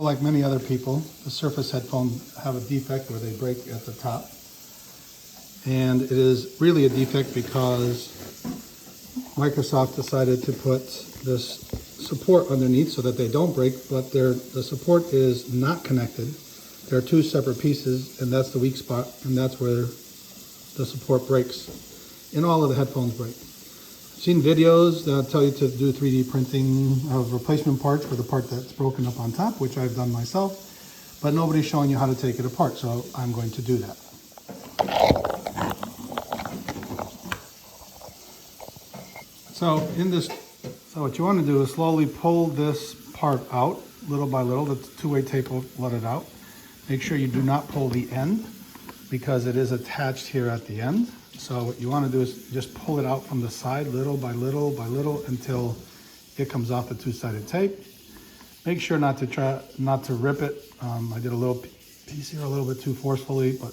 Like many other people, the Surface headphones have a defect where they break at the top. And it is really a defect because Microsoft decided to put this support underneath so that they don't break, but the support is not connected. There are two separate pieces, and that's the weak spot, and that's where the support breaks. And all of the headphones break. I've seen videos that tell you to do 3D printing of replacement parts for the part that's broken up on top, which I've done myself, but nobody's showing you how to take it apart, so I'm going to do that. So what you want to do is slowly pull this part out little by little. The two-way tape will let it out. Make sure you do not pull the end because it is attached here at the end. So what you want to do is just pull it out from the side little by little by little until it comes off the two-sided tape. Make sure not to rip it. I did a little piece here a little bit too forcefully, but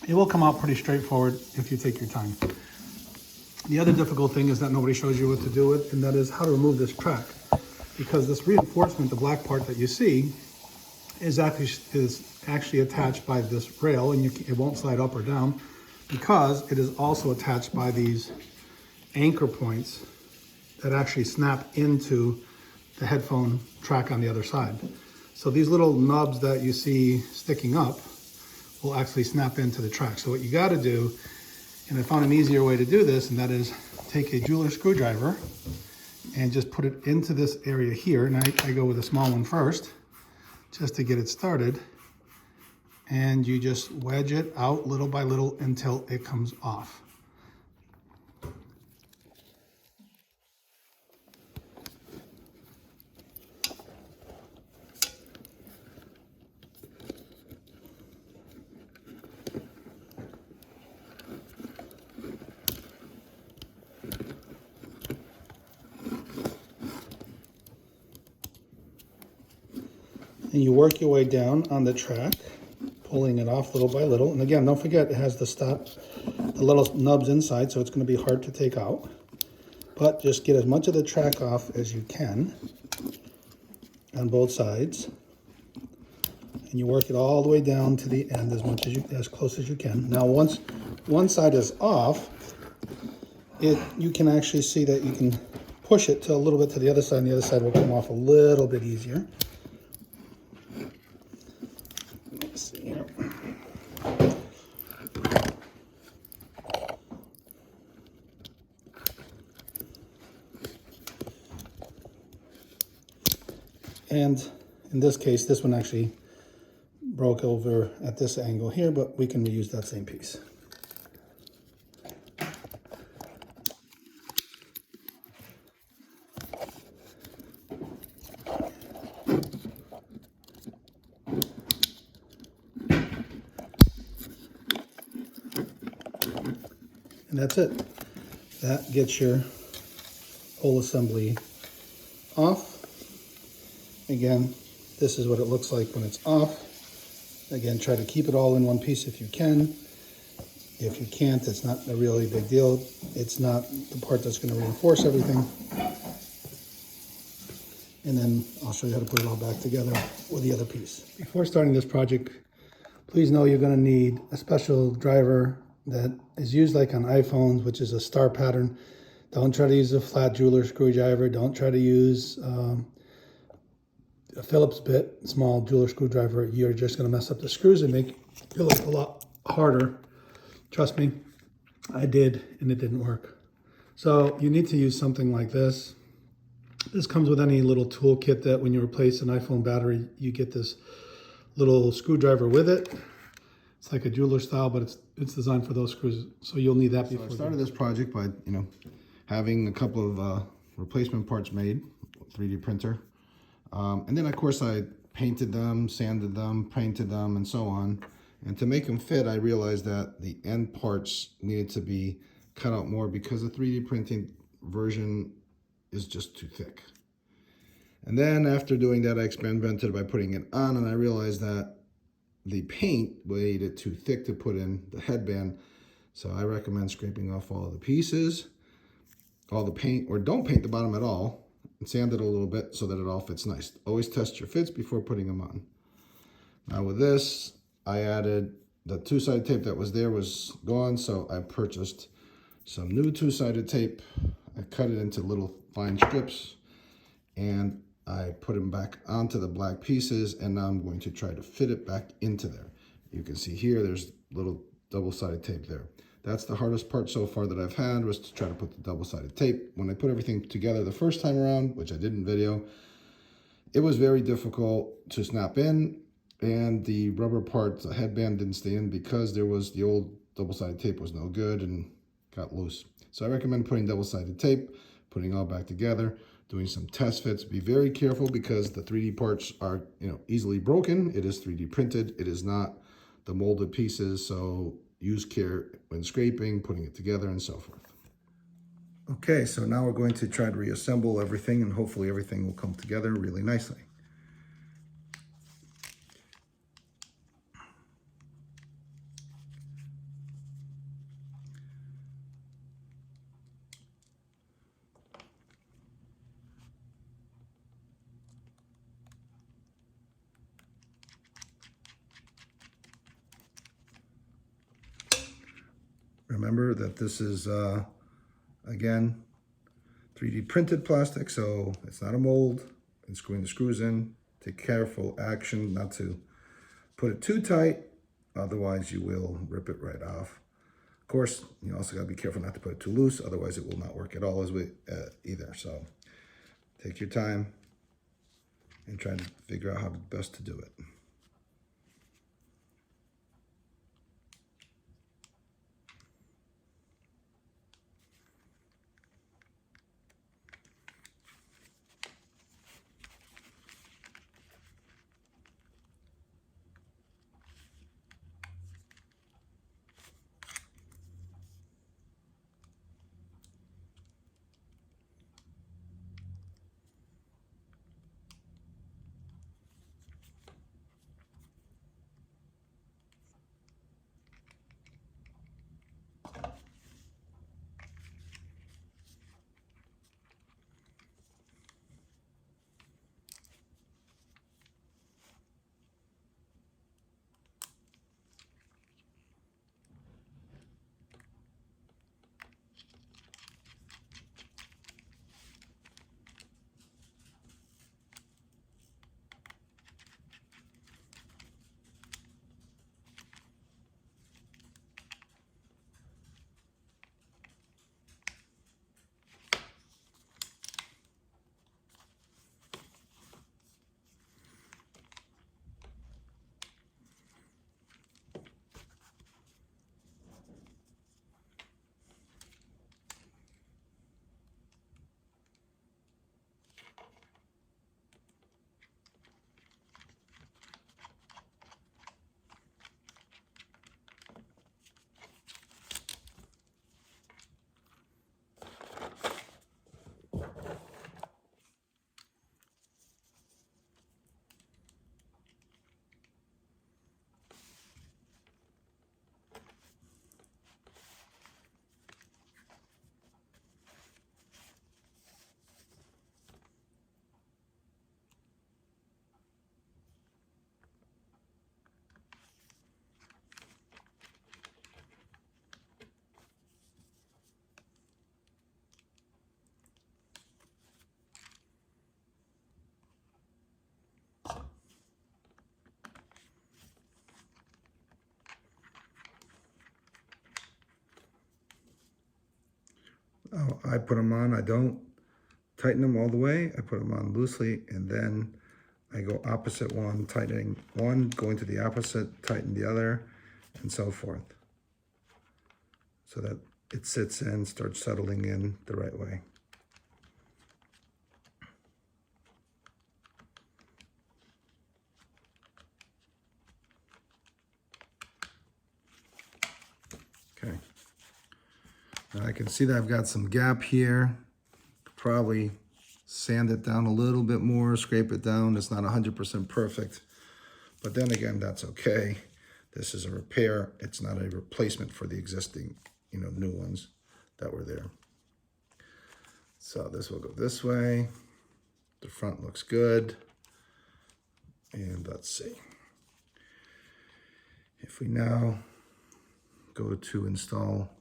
it will come out pretty straightforward if you take your time. The other difficult thing is that nobody shows you what to do with, and that is how to remove this track. Because this reinforcement, the black part that you see, is actually attached by this rail, and it won't slide up or down because it is also attached by these anchor points that actually snap into the headphone track on the other side. So these little nubs that you see sticking up will actually snap into the track. So what you got to do, and I found an easier way to do this, and that is take a jeweler screwdriver and just put it into this area here. And I go with a small one first, just to get it started. And you just wedge it out little by little until it comes off. And you work your way down on the track, pulling it off little by little. And again, don't forget it has the little nubs inside, so it's going to be hard to take out. But just get as much of the track off as you can on both sides. And you work it all the way down to the end as close as you can. Now, once one side is off, you can actually see that you can push it to a little bit to the other side, and the other side will come off a little bit easier. Let's see here. And in this case, this one actually broke over at this angle here, but we can reuse that same piece. And that's it. That gets your whole assembly off. Again, this is what it looks like when it's off. Again, try to keep it all in one piece if you can. If you can't, it's not a really big deal. It's not the part that's going to reinforce everything. And then I'll show you how to put it all back together with the other piece. Before starting this project, please know you're going to need a special driver that is used like on iPhones, which is a star pattern. Don't try to use a flat jeweler screwdriver. Don't try to use a Phillips bit, small jeweler screwdriver. You're just going to mess up the screws and make your life a lot harder. Trust me, I did, and it didn't work. So you need to use something like this. This comes with any little toolkit that when you replace an iPhone battery, you get this little screwdriver with it. It's like a jeweler style, but it's designed for those screws. So you'll need that before. So I started this project by, having a couple of replacement parts made, 3D printer. And then of course I painted them, sanded them, painted them, and so on. And to make them fit, I realized that the end parts needed to be cut out more because the 3D printing version is just too thick. And then after doing that, I experimented by putting it on, and I realized that the paint made it too thick to put in the headband. So I recommend scraping off all of the pieces, all the paint, or don't paint the bottom at all, sand it a little bit so that it all fits nice. Always test your fits before putting them on. Now with this, I added the two-sided tape that was there was gone, so I purchased some new two-sided tape. I cut it into little fine strips and I put them back onto the black pieces, and now I'm going to try to fit it back into there. You can see here there's little double-sided tape there. That's the hardest part so far that I've had, was to try to put the double-sided tape. When I put everything together the first time around, which I did in video, it was very difficult to snap in, and the rubber part, the headband, didn't stay in because there was the old double-sided tape was no good and got loose. So I recommend putting double-sided tape, putting it all back together, doing some test fits. Be very careful because the 3D parts are, easily broken. It is 3D printed. It is not the molded pieces, so use care when scraping, putting it together, and so forth. Okay, so now we're going to try to reassemble everything, and hopefully everything will come together really nicely. Remember that this is, again, 3D printed plastic, so it's not a mold. And screwing the screws in, take careful action not to put it too tight, otherwise you will rip it right off. Of course, you also got to be careful not to put it too loose, otherwise it will not work at all either. So take your time and try to figure out how best to do it. Oh, I put them on. I don't tighten them all the way. I put them on loosely, and then I go opposite one, tightening one, going to the opposite, tighten the other, and so forth, so that it sits in, starts settling in the right way. Okay. Now I can see that I've got some gap here. Probably sand it down a little bit more, scrape it down. It's not 100% perfect, but then again, that's okay. This is a repair. It's not a replacement for the existing, new ones that were there. So this will go this way. The front looks good. And let's see. If we now go to install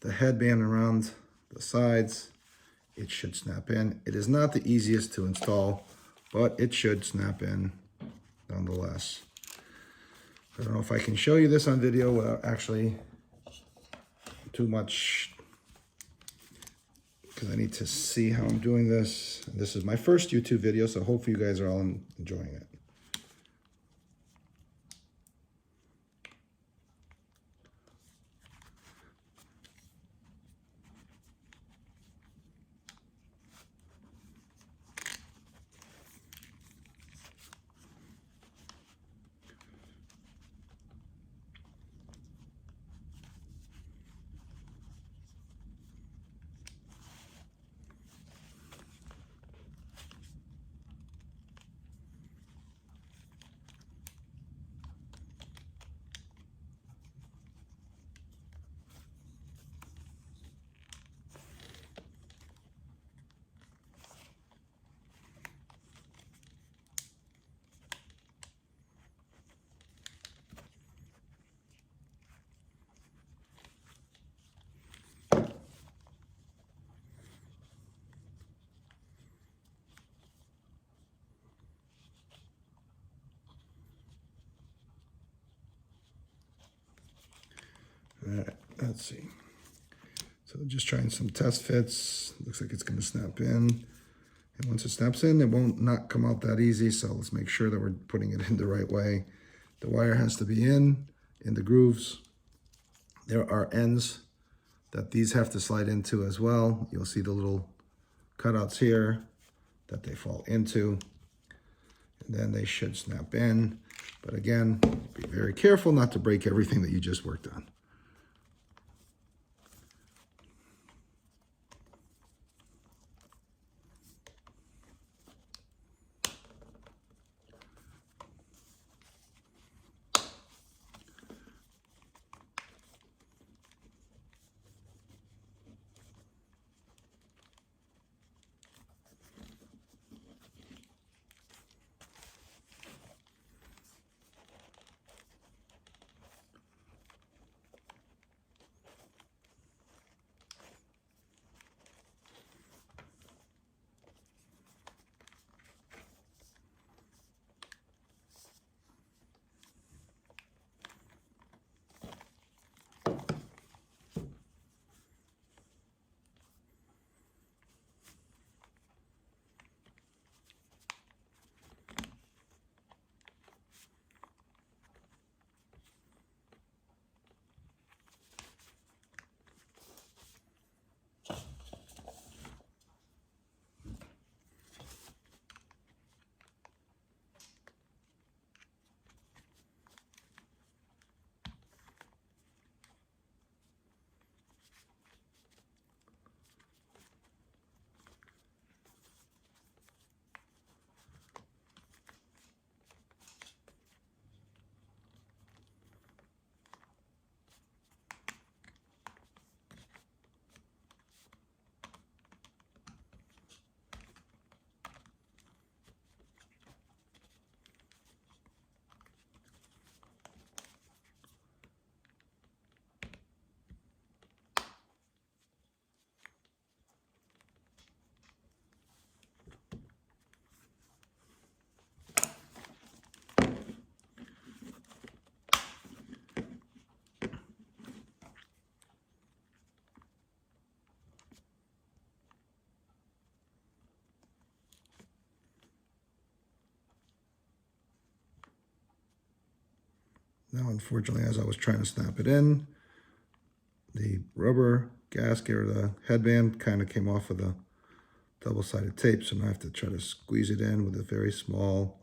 the headband around the sides, it should snap in. It is not the easiest to install, but it should snap in nonetheless. I don't know if I can show you this on video without actually too much, because I need to see how I'm doing this. This is my first YouTube video, so hopefully you guys are all enjoying it. All right, let's see. So just trying some test fits. Looks like it's going to snap in. And once it snaps in, it won't not come out that easy. So let's make sure that we're putting it in the right way. The wire has to be in the grooves. There are ends that these have to slide into as well. You'll see the little cutouts here that they fall into. And then they should snap in. But again, be very careful not to break everything that you just worked on. Now, unfortunately, as I was trying to snap it in, the rubber gasket or the headband kind of came off of the double-sided tape. So now I have to try to squeeze it in with a very small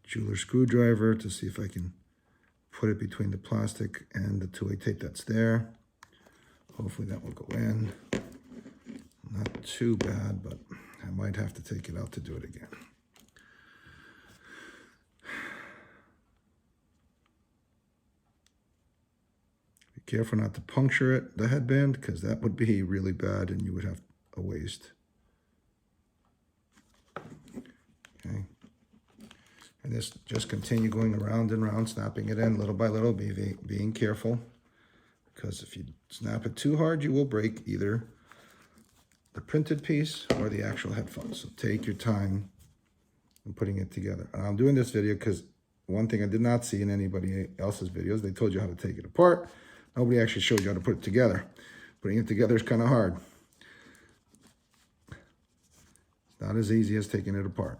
jeweler screwdriver to see if I can put it between the plastic and the 2A tape that's there. Hopefully that will go in. Not too bad, but I might have to take it out to do it again. Careful not to puncture it, the headband, because that would be really bad and you would have a waste. Okay. And this just continue going around and around, snapping it in little by little, being careful. Because if you snap it too hard, you will break either the printed piece or the actual headphones. So take your time in putting it together. And I'm doing this video because one thing I did not see in anybody else's videos, they told you how to take it apart. Nobody actually showed you how to put it together. Putting it together is kind of hard. It's not as easy as taking it apart.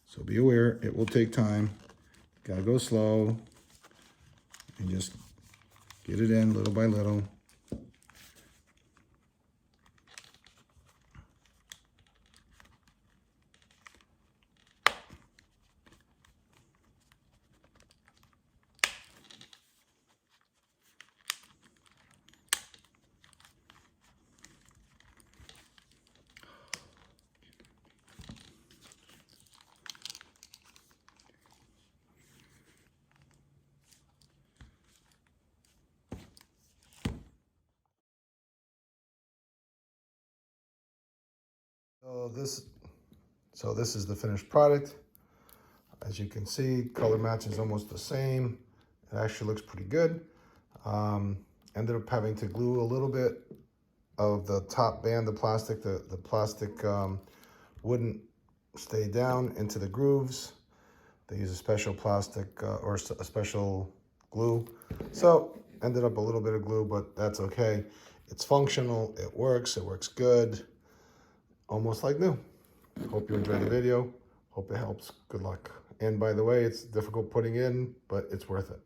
So be aware, it will take time. Gotta go slow and just get it in little by little. So this is the finished product. As you can see, color match is almost the same. It actually looks pretty good. Ended up having to glue a little bit of the top band of plastic. The plastic wouldn't stay down into the grooves. They use a special plastic or a special glue. So ended up a little bit of glue, but that's okay. It's functional, it works good. Almost like new. Hope you enjoyed the video. Hope it helps. Good luck. And by the way, it's difficult putting in, but it's worth it.